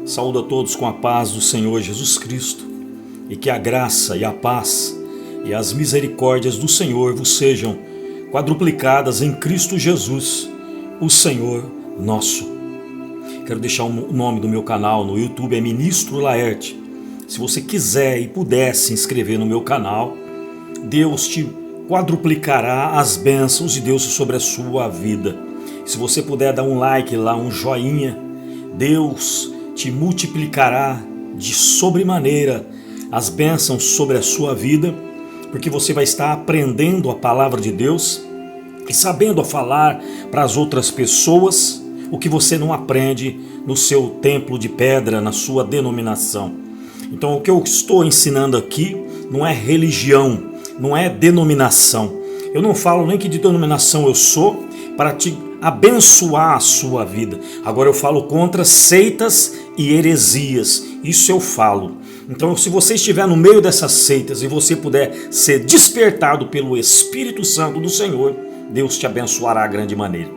Saúdo a todos com a paz do Senhor Jesus Cristo, e que a graça e a paz e as misericórdias do Senhor vos sejam quadruplicadas em Cristo Jesus, o Senhor nosso. Quero deixar o nome do meu canal no YouTube, é Ministro Laerte. Se você quiser e puder se inscrever no meu canal, Deus te quadruplicará as bênçãos de Deus sobre a sua vida. Se você puder dar um like lá, um joinha, Deus te multiplicará de sobremaneira as bênçãos sobre a sua vida, porque você vai estar aprendendo a palavra de Deus e sabendo a falar para as outras pessoas o que você não aprende no seu templo de pedra, na sua denominação. Então o que eu estou ensinando aqui não é religião, não é denominação. Eu não falo nem que de denominação eu sou para te abençoar a sua vida. Agora eu falo contra seitas e heresias. Isso eu falo. Então se você estiver no meio dessas seitas e você puder ser despertado pelo Espírito Santo do Senhor, Deus te abençoará de grande maneira.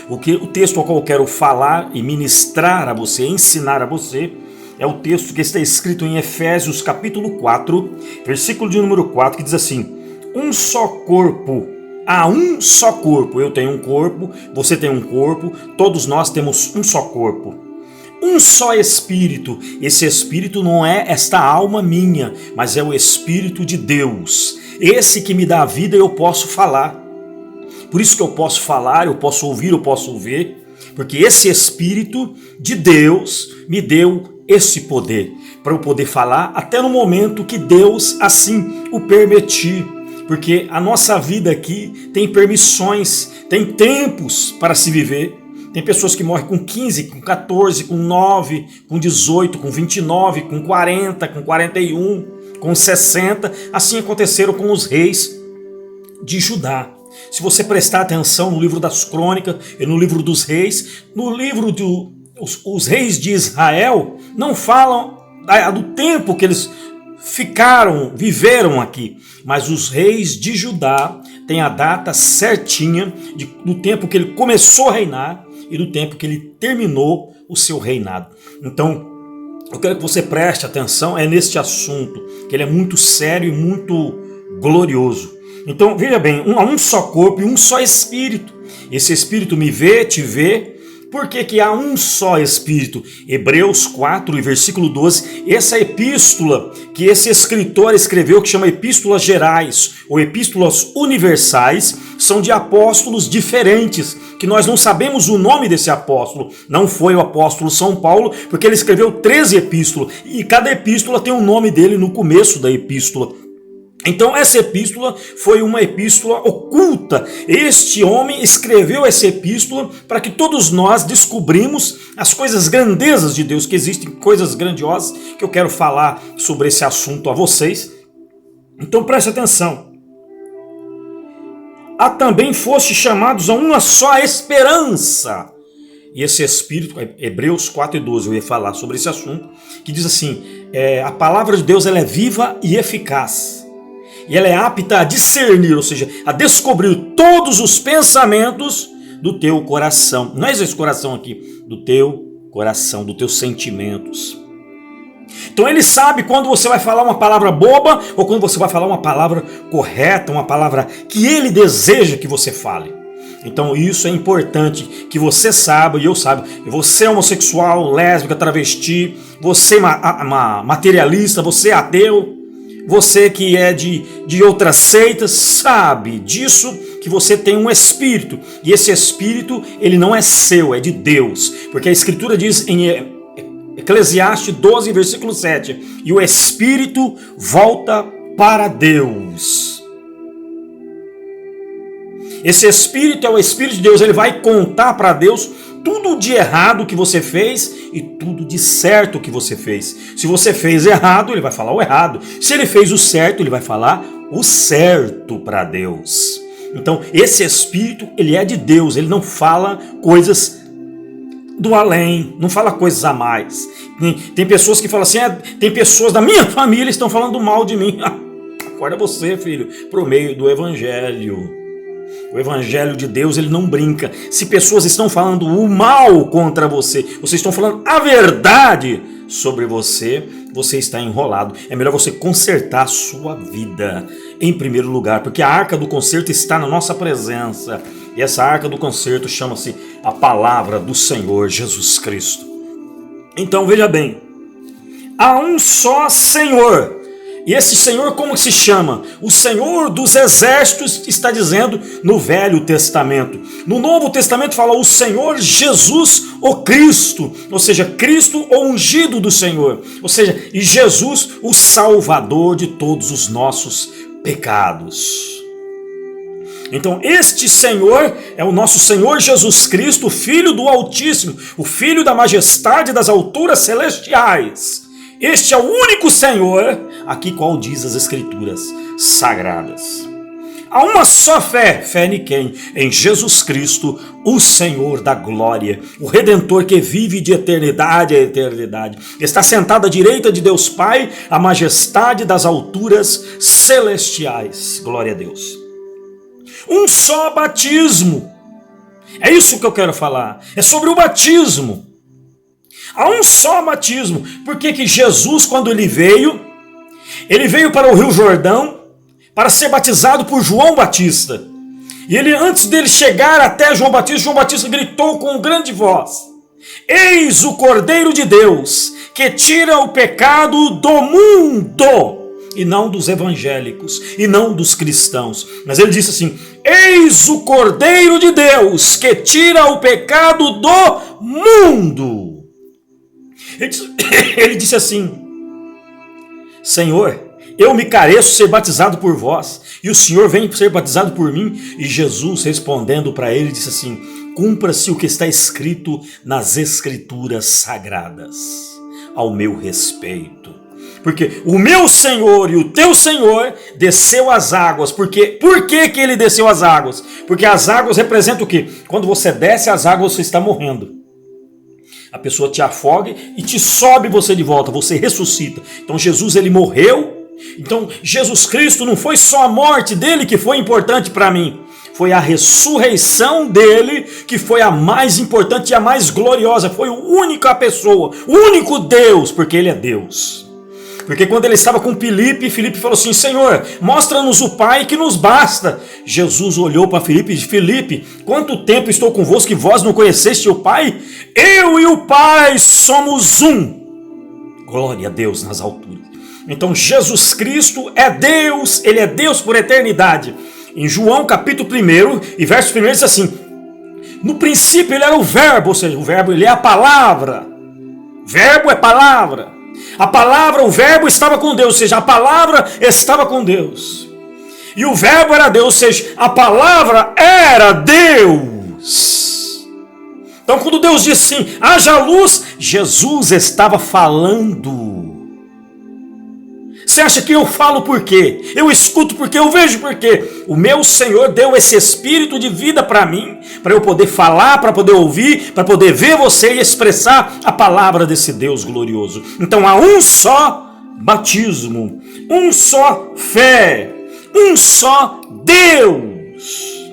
O texto ao qual eu quero falar e ministrar a você, ensinar a você, é o texto que está escrito em Efésios capítulo 4, versículo de número 4, que diz assim: um só corpo, há um só corpo. Eu tenho um corpo, você tem um corpo, todos nós temos um só corpo. Um só Espírito. Esse Espírito não é esta alma minha, mas é o Espírito de Deus. Esse que me dá a vida, eu posso falar. Por isso que eu posso falar, eu posso ouvir, eu posso ver, porque esse Espírito de Deus me deu esse poder, para eu poder falar até no momento que Deus assim o permitir. Porque a nossa vida aqui tem permissões, tem tempos para se viver. Tem pessoas que morrem com 15, com 14, com 9, com 18, com 29, com 40, com 41, com 60. Assim aconteceram com os reis de Judá. Se você prestar atenção no livro das crônicas e no livro dos reis, no livro os reis de Israel não falam do tempo que eles viveram aqui, mas os reis de Judá têm a data certinha do tempo que ele começou a reinar e do tempo que ele terminou o seu reinado. Então, eu quero que você preste atenção neste assunto, que ele é muito sério e muito glorioso. Então, veja bem, há um só corpo e um só Espírito. Esse Espírito me vê, te vê. Por que há um só Espírito? Hebreus 4 e versículo 12, essa epístola que esse escritor escreveu, que chama Epístolas Gerais ou Epístolas Universais, são de apóstolos diferentes, que nós não sabemos o nome desse apóstolo. Não foi o apóstolo São Paulo, porque ele escreveu 13 epístolas, e cada epístola tem o nome dele no começo da epístola. Então essa epístola foi uma epístola oculta. Este homem escreveu essa epístola para que todos nós descobrimos as coisas grandezas de Deus, que existem coisas grandiosas, que eu quero falar sobre esse assunto a vocês. Então preste atenção. Há também foste chamados a uma só esperança. E esse Espírito, Hebreus 4 e 12, eu ia falar sobre esse assunto, que diz assim, a palavra de Deus ela é viva e eficaz. E ela é apta a discernir, ou seja, a descobrir todos os pensamentos do teu coração. Não é esse coração aqui, do teu coração, dos teus sentimentos. Então ele sabe quando você vai falar uma palavra boba ou quando você vai falar uma palavra correta, uma palavra que ele deseja que você fale. Então isso é importante que você saiba e eu saiba. Você é homossexual, lésbica, travesti, você é materialista, você é ateu, você que é de outras seitas, sabe disso, que você tem um espírito. E esse espírito, ele não é seu, é de Deus. Porque a Escritura diz em Eclesiastes 12, versículo 7, e o espírito volta para Deus. Esse espírito é o Espírito de Deus, ele vai contar para Deus tudo de errado que você fez e tudo de certo que você fez. Se você fez errado, ele vai falar o errado. Se ele fez o certo, ele vai falar o certo para Deus. Então, esse Espírito, ele é de Deus, ele não fala coisas do além, não fala coisas a mais. Tem pessoas que falam assim, tem pessoas da minha família que estão falando mal de mim. Acorda você, filho, pro meio do Evangelho. O evangelho de Deus, ele não brinca. Se pessoas estão falando o mal contra você, vocês estão falando a verdade sobre você, você está enrolado. É melhor você consertar a sua vida em primeiro lugar, porque a arca do conserto está na nossa presença. E essa arca do conserto chama-se a palavra do Senhor Jesus Cristo. Então veja bem, há um só Senhor. E esse Senhor como se chama? O Senhor dos Exércitos está dizendo no Velho Testamento. No Novo Testamento fala o Senhor Jesus, o Cristo. Ou seja, Cristo, o ungido do Senhor. Ou seja, e Jesus, o Salvador de todos os nossos pecados. Então este Senhor é o nosso Senhor Jesus Cristo, o Filho do Altíssimo, o Filho da majestade das alturas celestiais. Este é o único Senhor, aqui qual diz as Escrituras sagradas. Há uma só fé, fé em quem? Em Jesus Cristo, o Senhor da glória, o Redentor que vive de eternidade a eternidade. Está sentado à direita de Deus Pai, a majestade das alturas celestiais. Glória a Deus. Um só batismo. É isso que eu quero falar. É sobre o batismo. Há um só batismo. Porque que Jesus, quando ele veio para o Rio Jordão para ser batizado por João Batista. E ele, antes dele chegar até João Batista gritou com grande voz: Eis o Cordeiro de Deus, que tira o pecado do mundo. E não dos evangélicos, e não dos cristãos. Mas ele disse assim: Eis o Cordeiro de Deus, que tira o pecado do mundo. Ele disse assim: Senhor, eu me careço ser batizado por vós, e o Senhor vem ser batizado por mim. E Jesus, respondendo para ele, disse assim: Cumpra-se o que está escrito nas Escrituras sagradas ao meu respeito. Porque o meu Senhor e o teu Senhor desceu às águas. Por que que ele desceu às águas? Porque as águas representam o quê? Quando você desce às águas, você está morrendo. A pessoa te afoga e te sobe você de volta, você ressuscita. Então Jesus, ele morreu. Então Jesus Cristo não foi só a morte dele que foi importante para mim. Foi a ressurreição dele que foi a mais importante e a mais gloriosa. Foi a única pessoa, o único Deus, porque ele é Deus. Porque quando ele estava com Filipe falou assim: Senhor, mostra-nos o Pai que nos basta. Jesus olhou para Filipe e disse: Filipe, quanto tempo estou convosco que vós não conheceste o Pai? Eu e o Pai somos um. Glória a Deus nas alturas. Então Jesus Cristo é Deus, ele é Deus por eternidade. Em João capítulo 1 e verso 1 diz assim: no princípio ele era o verbo, ou seja, o verbo ele é a palavra. Verbo é palavra. A palavra, o verbo estava com Deus, ou seja, a palavra estava com Deus. E o verbo era Deus, ou seja, a palavra era Deus. Então quando Deus disse assim: haja luz, Jesus estava falando. Você acha que eu falo por quê? Eu escuto porque eu vejo por quê? O meu Senhor deu esse espírito de vida para mim, para eu poder falar, para poder ouvir, para poder ver você e expressar a palavra desse Deus glorioso. Então há um só batismo, um só fé, um só Deus.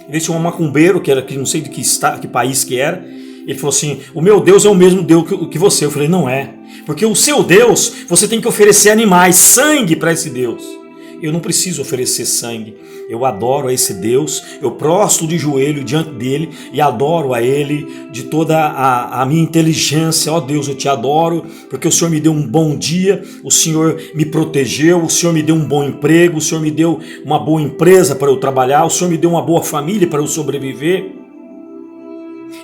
Ele tinha um macumbeiro que era, que não sei de que país que era. Ele falou assim: o meu Deus é o mesmo Deus que você. Eu falei: não é. Porque o seu Deus, você tem que oferecer animais, sangue para esse Deus. Eu não preciso oferecer sangue. Eu adoro a esse Deus, eu prostro de joelho diante dele e adoro a ele de toda a minha inteligência. Ó Deus, eu te adoro porque o Senhor me deu um bom dia, o Senhor me protegeu, o Senhor me deu um bom emprego, o Senhor me deu uma boa empresa para eu trabalhar, o Senhor me deu uma boa família para eu sobreviver.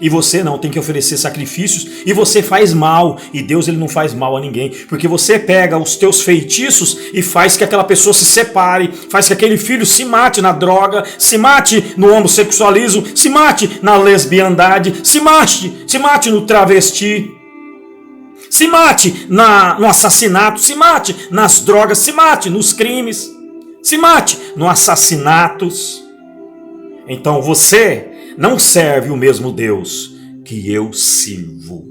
E você não tem que oferecer sacrifícios, e você faz mal, e Deus ele não faz mal a ninguém, porque você pega os teus feitiços e faz que aquela pessoa se separe, faz que aquele filho se mate na droga, se mate no homossexualismo, se mate na lesbiandade, se mate no travesti, se mate no assassinato, se mate nas drogas, se mate nos crimes, se mate nos assassinatos. Então você não serve o mesmo Deus que eu sirvo.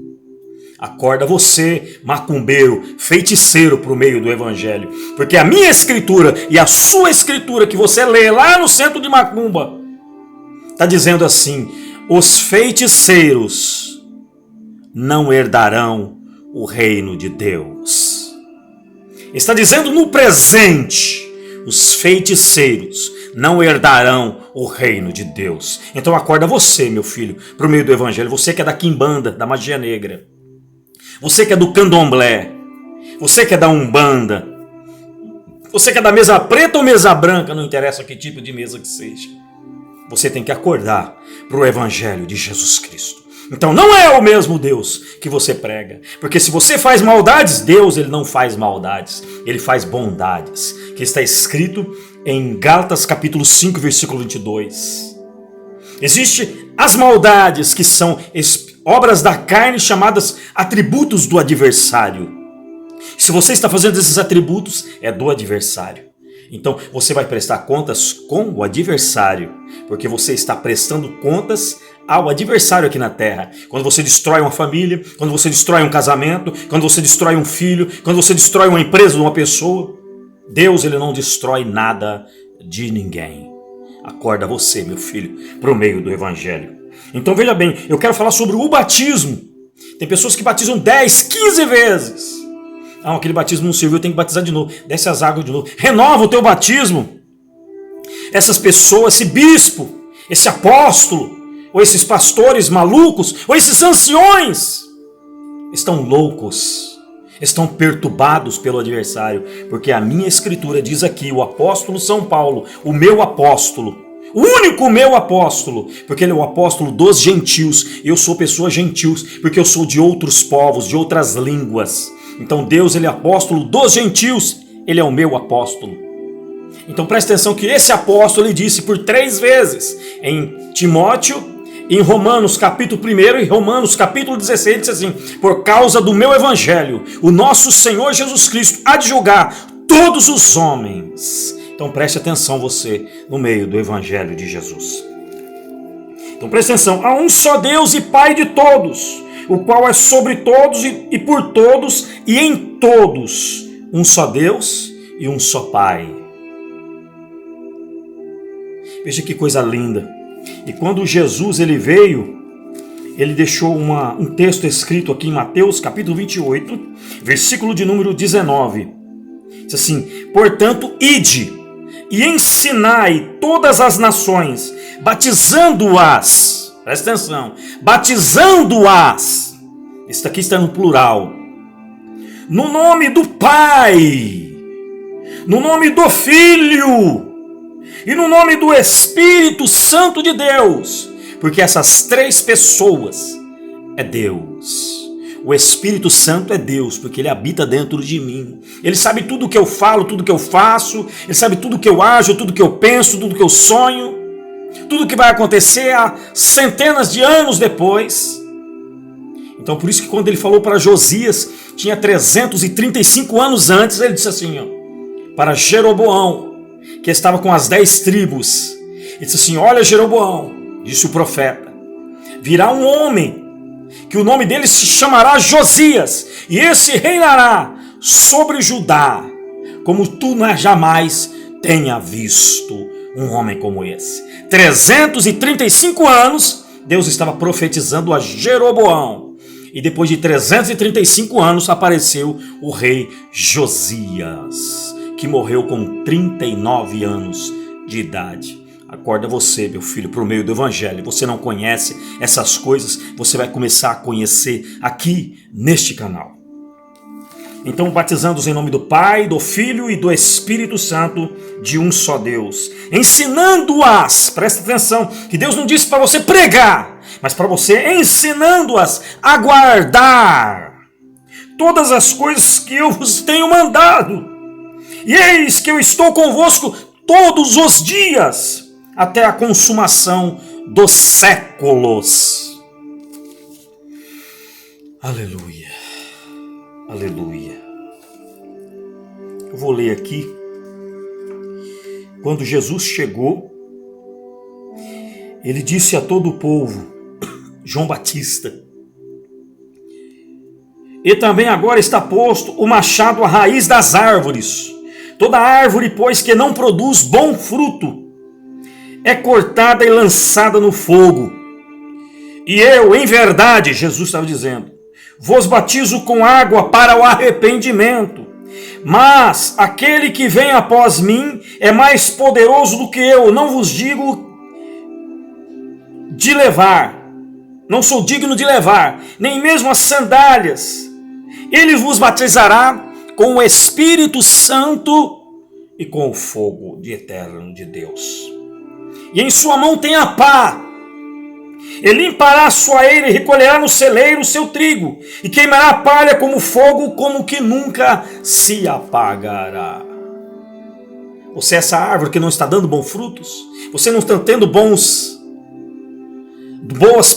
Acorda você, macumbeiro, feiticeiro para o meio do evangelho. Porque a minha escritura e a sua escritura que você lê lá no centro de macumba está dizendo assim: os feiticeiros não herdarão o reino de Deus. Está dizendo no presente: os feiticeiros não herdarão o reino de Deus. Então acorda você, meu filho, para o meio do evangelho. Você que é da quimbanda, da magia negra. Você que é do candomblé. Você que é da umbanda. Você que é da mesa preta ou mesa branca, não interessa que tipo de mesa que seja. Você tem que acordar para o evangelho de Jesus Cristo. Então não é o mesmo Deus que você prega. Porque se você faz maldades, Deus ele não faz maldades. Ele faz bondades. Que está escrito em Gálatas capítulo 5, versículo 22. Existem as maldades que são obras da carne chamadas atributos do adversário. Se você está fazendo esses atributos, é do adversário. Então você vai prestar contas com o adversário, porque você está prestando contas ao adversário aqui na terra. Quando você destrói uma família, quando você destrói um casamento, quando você destrói um filho, quando você destrói uma empresa de uma pessoa, Deus ele não destrói nada de ninguém. Acorda você, meu filho, para o meio do evangelho. Então veja bem, eu quero falar sobre o batismo. Tem pessoas que batizam 10, 15 vezes. Ah, aquele batismo não serviu, tem que batizar de novo. Desce as águas de novo. Renova o teu batismo. Essas pessoas, esse bispo, esse apóstolo, ou esses pastores malucos, ou esses anciões, estão loucos, estão perturbados pelo adversário, porque a minha escritura diz aqui, o apóstolo São Paulo, o meu apóstolo, o único meu apóstolo, porque ele é o apóstolo dos gentios, eu sou pessoa gentios, porque eu sou de outros povos, de outras línguas. Então Deus ele é apóstolo dos gentios, ele é o meu apóstolo. Então presta atenção que esse apóstolo ele disse por 3 vezes, em Timóteo, em Romanos capítulo 1 e Romanos capítulo 16, ele diz assim: por causa do meu evangelho, o nosso Senhor Jesus Cristo há de julgar todos os homens. Então preste atenção você no meio do evangelho de Jesus. Então preste atenção, há um só Deus e Pai de todos, o qual é sobre todos e por todos e em todos, um só Deus e um só Pai. Veja que coisa linda. E quando Jesus ele veio, ele deixou um texto escrito aqui em Mateus capítulo 28, versículo de número 19. Diz assim: portanto, ide e ensinai todas as nações, batizando-as, presta atenção, batizando-as, isso aqui está no plural, no nome do Pai, no nome do Filho e no nome do Espírito Santo de Deus, porque essas 3 pessoas é Deus. O Espírito Santo é Deus, porque ele habita dentro de mim. Ele sabe tudo o que eu falo, tudo o que eu faço, ele sabe tudo o que eu ajo, tudo o que eu penso, tudo o que eu sonho, tudo o que vai acontecer há centenas de anos depois. Então por isso que quando ele falou para Josias, tinha 335 anos antes, ele disse assim, ó, para Jeroboão, que estava com as 10 tribos, ele disse assim: olha Jeroboão, disse o profeta, virá um homem, que o nome dele se chamará Josias, e esse reinará sobre Judá, como tu jamais tenha visto um homem como esse. 335 anos, Deus estava profetizando a Jeroboão, e depois de 335 anos apareceu o rei Josias, que morreu com 39 anos de idade. Acorda você, meu filho, para o meio do evangelho. Você não conhece essas coisas, você vai começar a conhecer aqui neste canal. Então, batizando-os em nome do Pai, do Filho e do Espírito Santo, de um só Deus. Ensinando-as, presta atenção, que Deus não disse para você pregar, mas para você ensinando-as a guardar todas as coisas que eu vos tenho mandado. E eis que eu estou convosco todos os dias, até a consumação dos séculos. Aleluia, aleluia. Eu vou ler aqui. Quando Jesus chegou, ele disse a todo o povo, João Batista, E também agora está posto o machado à raiz das árvores. Toda árvore, pois, que não produz bom fruto, é cortada e lançada no fogo. E eu, em verdade, Jesus estava dizendo, vos batizo com água para o arrependimento. Mas aquele que vem após mim é mais poderoso do que eu. Não vos digo de levar, não sou digno de levar, nem mesmo as sandálias. Ele vos batizará com o Espírito Santo e com o fogo de eterno de Deus. E em sua mão tem a pá. Ele limpará a sua eira e recolherá no celeiro o seu trigo, e queimará a palha como fogo, como que nunca se apagará. Você é essa árvore que não está dando bons frutos? Você não está tendo boas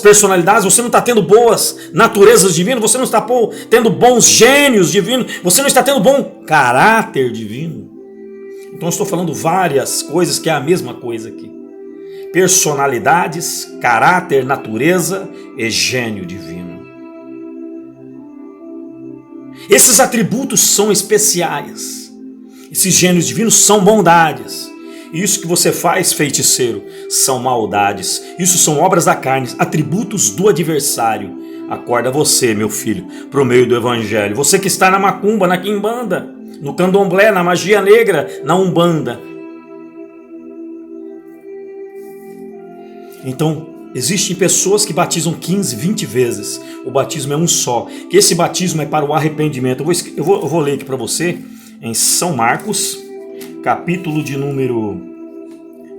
personalidades? Você não está tendo boas naturezas divinas? Você não está tendo bons gênios divinos? Você não está tendo bom caráter divino? Então eu estou falando várias coisas que é a mesma coisa aqui. Personalidades, caráter, natureza e gênio divino. Esses atributos são especiais. Esses gênios divinos são bondades. Isso que você faz, feiticeiro, são maldades. Isso são obras da carne, atributos do adversário. Acorda você, meu filho, para o meio do evangelho. Você que está na macumba, na quimbanda, no candomblé, na magia negra, na umbanda. Então, existem pessoas que batizam 15, 20 vezes. O batismo é um só. Que esse batismo é para o arrependimento. Eu vou ler aqui para você em São Marcos, capítulo de número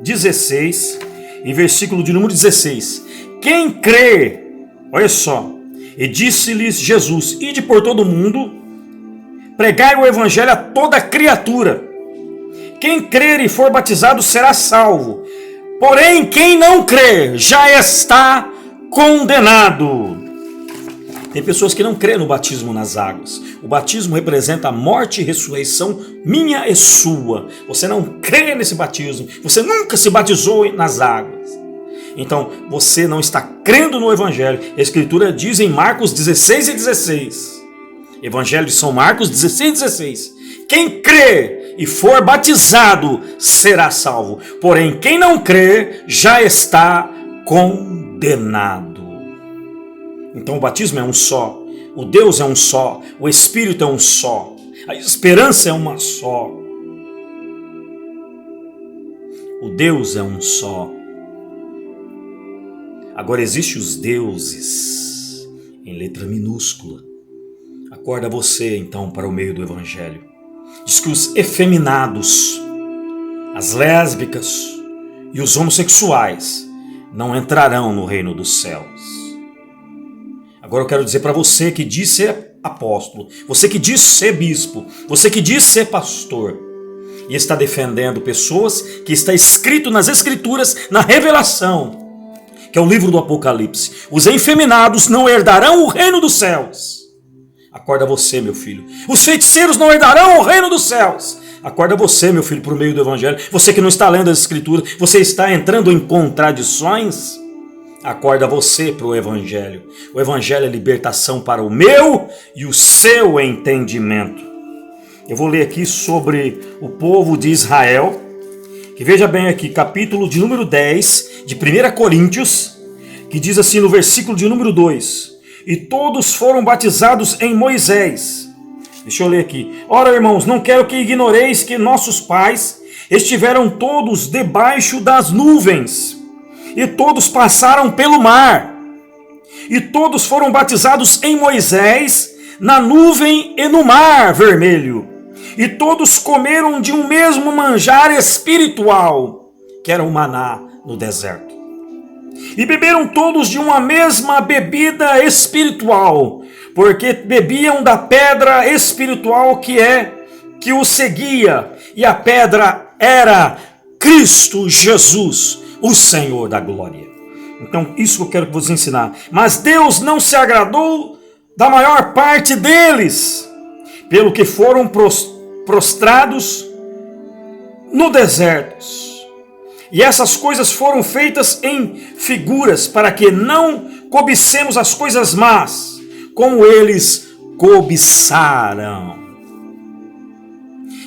16, e versículo de número 16. Quem crê, olha só, e disse-lhes Jesus, ide por todo o mundo, pregai o evangelho a toda criatura. Quem crer e for batizado será salvo. Porém, quem não crer já está condenado. Tem pessoas que não crêem no batismo nas águas. O batismo representa a morte e ressurreição minha e sua. Você não crê nesse batismo. Você nunca se batizou nas águas. Então, você não está crendo no Evangelho. A Escritura diz em Marcos 16 e 16. Evangelho de São Marcos 16 e 16. Quem crê e for batizado será salvo. Porém, quem não crer já está condenado. Então o batismo é um só. O Deus é um só. O Espírito é um só. A esperança é uma só. O Deus é um só. Agora existem os deuses em letra minúscula. Acorda você então para o meio do Evangelho. Diz que os efeminados, as lésbicas e os homossexuais não entrarão no reino dos céus. Agora eu quero dizer para você que diz ser apóstolo, você que diz ser bispo, você que diz ser pastor e está defendendo pessoas que está escrito nas Escrituras, na Revelação, que é o livro do Apocalipse. Os efeminados não herdarão o reino dos céus. Acorda você, meu filho. Os feiticeiros não herdarão o reino dos céus. Acorda você, meu filho, para o meio do Evangelho. Você que não está lendo as Escrituras, você está entrando em contradições. Acorda você para o Evangelho. O Evangelho é libertação para o meu e o seu entendimento. Eu vou ler aqui sobre o povo de Israel, que veja bem aqui, capítulo de número 10, de 1 Coríntios, que diz assim no versículo de número 2: e todos foram batizados em Moisés. Deixa eu ler aqui. Ora, irmãos, não quero que ignoreis que nossos pais estiveram todos debaixo das nuvens, e todos passaram pelo mar, e todos foram batizados em Moisés, na nuvem e no mar vermelho, e todos comeram de um mesmo manjar espiritual, que era o maná no deserto. E beberam todos de uma mesma bebida espiritual, porque bebiam da pedra espiritual que os seguia, e a pedra era Cristo Jesus, o Senhor da glória. Então, isso que eu quero que você ensinar. Mas Deus não se agradou da maior parte deles, pelo que foram prostrados no deserto. E essas coisas foram feitas em figuras, para que não cobicemos as coisas más, como eles cobiçaram.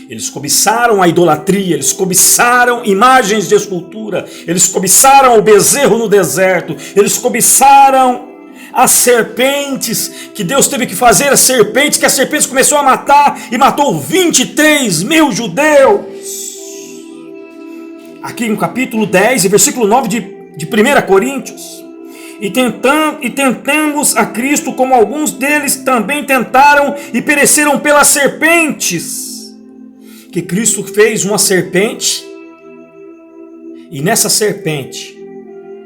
Eles cobiçaram a idolatria, eles cobiçaram imagens de escultura, eles cobiçaram o bezerro no deserto, eles cobiçaram as serpentes, que Deus teve que fazer as serpentes, que as serpentes começou a matar, e matou 23 mil judeus. Aqui no capítulo 10, versículo 9 de 1 Coríntios. E tentamos a Cristo como alguns deles também tentaram e pereceram pelas serpentes. Que Cristo fez uma serpente, e nessa serpente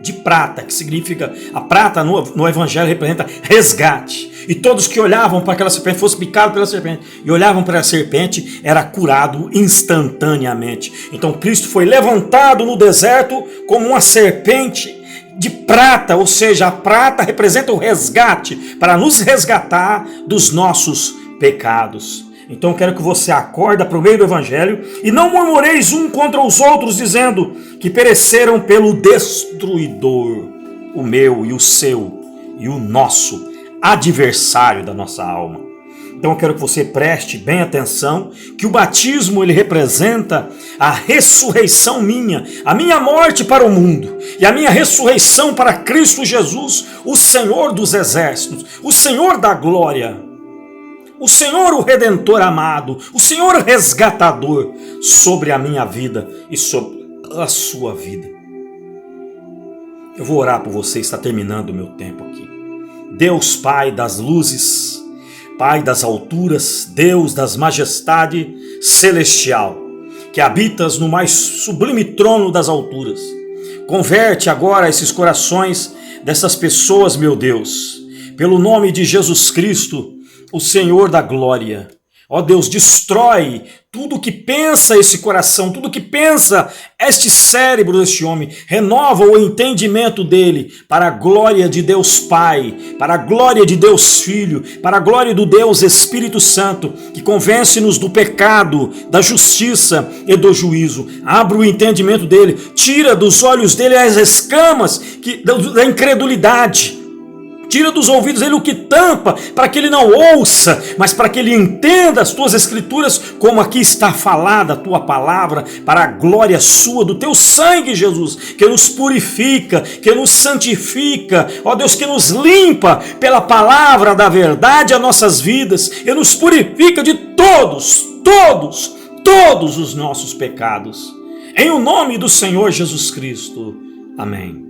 de prata, que significa, a prata no evangelho representa resgate, e todos que olhavam para aquela serpente, fosse picado pela serpente, e olhavam para a serpente, era curado instantaneamente. Então Cristo foi levantado no deserto como uma serpente de prata, ou seja, a prata representa o resgate, para nos resgatar dos nossos pecados. Então eu quero que você acorde para o meio do evangelho e não murmureis um contra os outros, dizendo que pereceram pelo destruidor, o meu e o seu e o nosso adversário da nossa alma. Então eu quero que você preste bem atenção, que o batismo ele representa a ressurreição minha, a minha morte para o mundo e a minha ressurreição para Cristo Jesus, o Senhor dos exércitos, o Senhor da glória. O Senhor, o Redentor amado, o Senhor resgatador sobre a minha vida e sobre a sua vida. Eu vou orar por você, está terminando o meu tempo aqui. Deus Pai das luzes, Pai das alturas, Deus das majestade celestial, que habitas no mais sublime trono das alturas. Converte agora esses corações dessas pessoas, meu Deus, pelo nome de Jesus Cristo, o Senhor da glória. Ó Deus, destrói tudo que pensa esse coração, tudo que pensa este cérebro deste homem. Renova o entendimento dele para a glória de Deus Pai, para a glória de Deus Filho, para a glória do Deus Espírito Santo, que convence-nos do pecado, da justiça e do juízo. Abre o entendimento dele, tira dos olhos dele as escamas da incredulidade. Tira dos ouvidos dele o que tampa, para que ele não ouça, mas para que ele entenda as tuas escrituras, como aqui está falada a tua palavra, para a glória sua, do teu sangue, Jesus, que nos purifica, que nos santifica, ó Deus, que nos limpa pela palavra da verdade as nossas vidas, e nos purifica de todos os nossos pecados. Em o nome do Senhor Jesus Cristo. Amém.